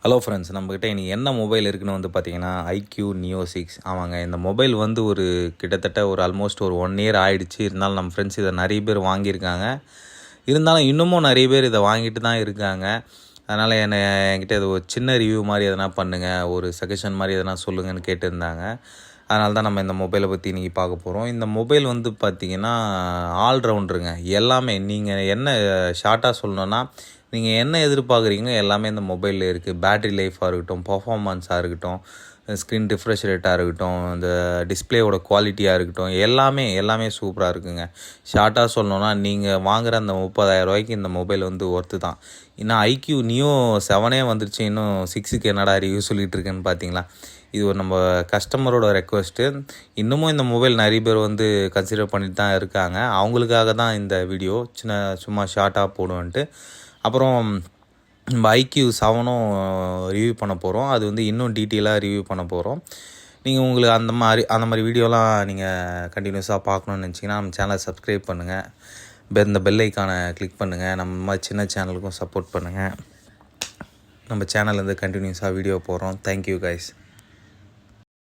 Hello friends, நம்மக்கிட்ட இன்றைக்கி என்ன மொபைல் இருக்குன்னு வந்து பார்த்தீங்கன்னா ஐக்யூ நியோ 6. ஆமாங்க, இந்த மொபைல் வந்து கிட்டத்தட்ட ஆல்மோஸ்ட் 1 இயர் ஆகிடுச்சு. இருந்தாலும் நம்ம ஃப்ரெண்ட்ஸ் இதை நிறைய பேர் வாங்கியிருக்காங்க. இருந்தாலும் இன்னமும் நிறைய பேர் இதை வாங்கிட்டு தான் இருக்காங்க. அதனால் என்கிட்ட இது ஒரு சின்ன ரிவ்யூ மாதிரி எதனா பண்ணுங்கள், ஒரு சஜஷன் மாதிரி எதனா சொல்லுங்கன்னு கேட்டிருந்தாங்க. அதனால தான் நம்ம இந்த மொபைலை பற்றி இன்றைக்கி பார்க்க போகிறோம். இந்த மொபைல் வந்து பார்த்திங்கன்னா ஆல்ரவுண்டருங்க. எல்லாமே நீங்கள் என்ன ஷார்ட்டாக சொல்லணுன்னா, நீங்கள் என்ன எதிர்பார்க்குறீங்களோ எல்லாமே இந்த மொபைலில் இருக்குது. பேட்ரி லைஃபாக இருக்கட்டும், பர்ஃபார்மன்ஸாக இருக்கட்டும், ஸ்க்ரீன் ரிஃப்ரெஷ் ரேட்டாக இருக்கட்டும், இந்த டிஸ்பிளேயோட குவாலிட்டியாக இருக்கட்டும், எல்லாமே சூப்பராக இருக்குங்க. ஷார்ட்டாக சொல்லணுன்னா, நீங்கள் வாங்குகிற அந்த 30,000 இந்த மொபைல் வந்து ஒர்த்து தான். இன்னும் ஐக்யூ நியோ 7 வந்துருச்சு, இன்னும் 6க்கு என்னடா ரிவ்யூ சொல்லிகிட்டு இருக்கேன்னு பார்த்தீங்களா? இது நம்ம கஸ்டமரோட ரெக்வஸ்ட்டு. இன்னமும் இந்த மொபைல் நிறைய பேர் வந்து கன்சிடர் பண்ணிட்டு தான் இருக்காங்க. அவங்களுக்காக தான் இந்த வீடியோ சும்மா ஷார்ட்டாக போடுவேன்ட்டு. அப்புறம் நம்ம ஐக்யூ 7ம் ரிவ்யூ பண்ண போகிறோம். அது வந்து இன்னும் டீட்டெயிலாக ரிவ்யூ பண்ண போகிறோம். நீங்கள் உங்களுக்கு அந்த மாதிரி வீடியோலாம் நீங்கள் கண்டினியூஸாக பார்க்கணுன்னு நினச்சிங்கன்னா நம்ம சேனலை சப்ஸ்கிரைப் பண்ணுங்கள். இந்த பெல் ஐக்கானை கிளிக் பண்ணுங்கள். நம்ம மாதிரி சின்ன சேனலுக்கும் சப்போர்ட் பண்ணுங்கள். நம்ம சேனல்லேருந்து கண்டினியூஸாக வீடியோ போடுறோம். Thank you guys.